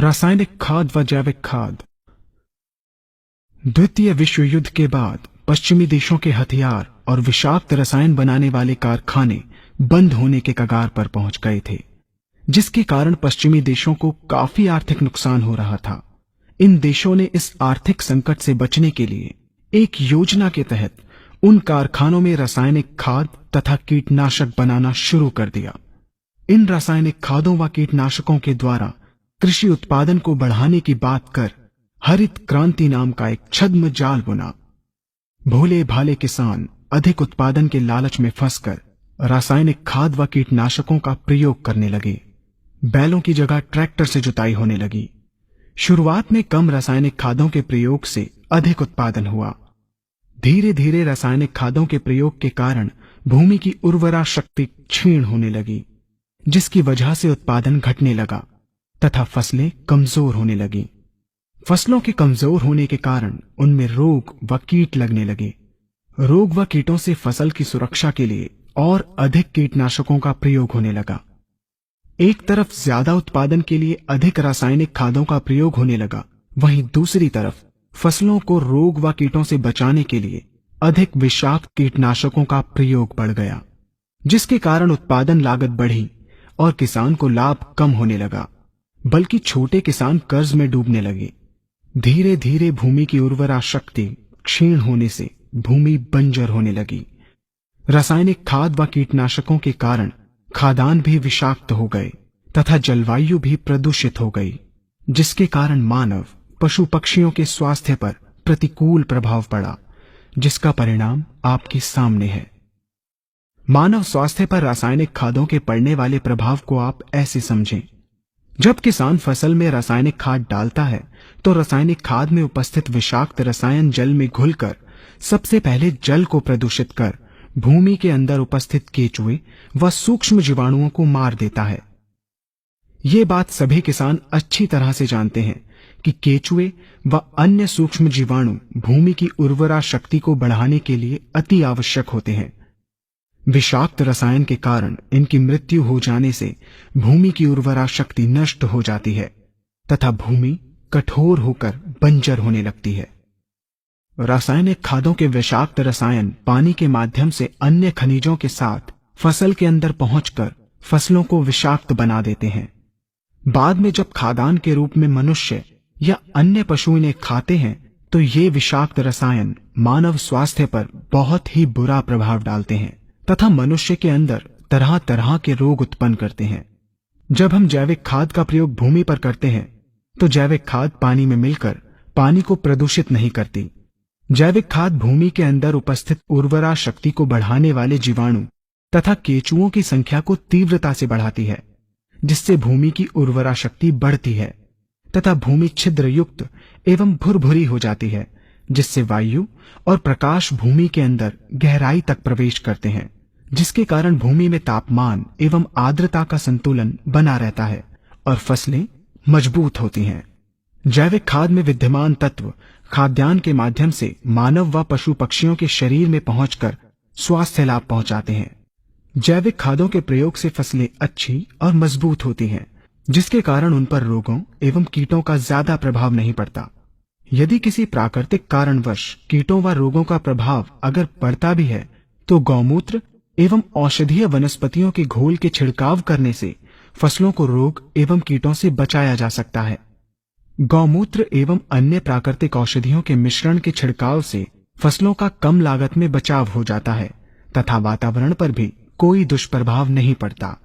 रासायनिक खाद व जैविक खाद। द्वितीय विश्व युद्ध के बाद पश्चिमी देशों के हथियार और विषाक्त रसायन बनाने वाले कारखाने बंद होने के कगार पर पहुंच गए थे, जिसके कारण पश्चिमी देशों को काफी आर्थिक नुकसान हो रहा था। इन देशों ने इस आर्थिक संकट से बचने के लिए एक योजना के तहत उन कारखानों में रासायनिक खाद तथा कीटनाशक बनाना शुरू कर दिया। इन रासायनिक खादों व कीटनाशकों के द्वारा कृषि उत्पादन को बढ़ाने की बात कर हरित क्रांति नाम का एक छद्म जाल बुना। भोले भाले किसान अधिक उत्पादन के लालच में फंसकर रासायनिक खाद व कीटनाशकों का प्रयोग करने लगे। बैलों की जगह ट्रैक्टर से जुताई होने लगी। शुरुआत में कम रासायनिक खादों के प्रयोग से अधिक उत्पादन हुआ। धीरे धीरे रासायनिक खादों के प्रयोग के कारण भूमि की उर्वरा शक्ति क्षीण होने लगी, जिसकी वजह से उत्पादन घटने लगा तथा फसलें कमजोर होने लगी। फसलों के कमजोर होने के कारण उनमें रोग व कीट लगने लगे। रोग व कीटों से फसल की सुरक्षा के लिए और अधिक कीटनाशकों का प्रयोग होने लगा। एक तरफ ज्यादा उत्पादन के लिए अधिक रासायनिक खादों का प्रयोग होने लगा, वहीं दूसरी तरफ फसलों को रोग व कीटों से बचाने के लिए अधिक विषाक्त कीटनाशकों का प्रयोग बढ़ गया, जिसके कारण उत्पादन लागत बढ़ी और किसान को लाभ कम होने लगा, बल्कि छोटे किसान कर्ज में डूबने लगे। धीरे धीरे भूमि की उर्वरा शक्ति क्षीण होने से भूमि बंजर होने लगी। रासायनिक खाद व कीटनाशकों के कारण खाद्यान्न भी विषाक्त हो गए तथा जलवायु भी प्रदूषित हो गई, जिसके कारण मानव पशु पक्षियों के स्वास्थ्य पर प्रतिकूल प्रभाव पड़ा, जिसका परिणाम आपके सामने है। मानव स्वास्थ्य पर रासायनिक खादों के पड़ने वाले प्रभाव को आप ऐसे समझें। जब किसान फसल में रासायनिक खाद डालता है तो रासायनिक खाद में उपस्थित विषाक्त रसायन जल में घुलकर सबसे पहले जल को प्रदूषित कर भूमि के अंदर उपस्थित केचुए व सूक्ष्म जीवाणुओं को मार देता है। ये बात सभी किसान अच्छी तरह से जानते हैं कि केचुए व अन्य सूक्ष्म जीवाणु भूमि की उर्वरा शक्ति को बढ़ाने के लिए अति आवश्यक होते हैं। विषाक्त रसायन के कारण इनकी मृत्यु हो जाने से भूमि की उर्वरा शक्ति नष्ट हो जाती है तथा भूमि कठोर होकर बंजर होने लगती है। रासायनिक खादों के विषाक्त रसायन पानी के माध्यम से अन्य खनिजों के साथ फसल के अंदर पहुंचकर फसलों को विषाक्त बना देते हैं। बाद में जब खाद्यान्न के रूप में मनुष्य या अन्य पशु इन्हें खाते हैं तो ये विषाक्त रसायन मानव स्वास्थ्य पर बहुत ही बुरा प्रभाव डालते हैं तथा मनुष्य के अंदर तरह तरह के रोग उत्पन्न करते हैं। जब हम जैविक खाद का प्रयोग भूमि पर करते हैं तो जैविक खाद पानी में मिलकर पानी को प्रदूषित नहीं करती। जैविक खाद भूमि के अंदर उपस्थित उर्वरा शक्ति को बढ़ाने वाले जीवाणु तथा केचुओं की संख्या को तीव्रता से बढ़ाती है, जिससे भूमि की उर्वरा शक्ति बढ़ती है तथा भूमि छिद्र युक्त एवं भुरभुरी हो जाती है, जिससे वायु और प्रकाश भूमि के अंदर गहराई तक प्रवेश करते हैं, जिसके कारण भूमि में तापमान एवं आर्द्रता का संतुलन बना रहता है और फसलें मजबूत होती हैं। जैविक खाद में विद्यमान तत्व खाद्यान्न के माध्यम से मानव व पशु पक्षियों के शरीर में पहुंचकर स्वास्थ्य लाभ पहुंचाते हैं। जैविक खादों के प्रयोग से फसलें अच्छी और मजबूत होती हैं, जिसके कारण उन पर रोगों एवं कीटों का ज्यादा प्रभाव नहीं पड़ता। यदि किसी प्राकृतिक कारणवश कीटों व रोगों का प्रभाव अगर पड़ता भी है तो गौमूत्र एवं औषधीय वनस्पतियों के घोल के छिड़काव करने से फसलों को रोग एवं कीटों से बचाया जा सकता है। गौमूत्र एवं अन्य प्राकृतिक औषधियों के मिश्रण के छिड़काव से फसलों का कम लागत में बचाव हो जाता है तथा वातावरण पर भी कोई दुष्प्रभाव नहीं पड़ता।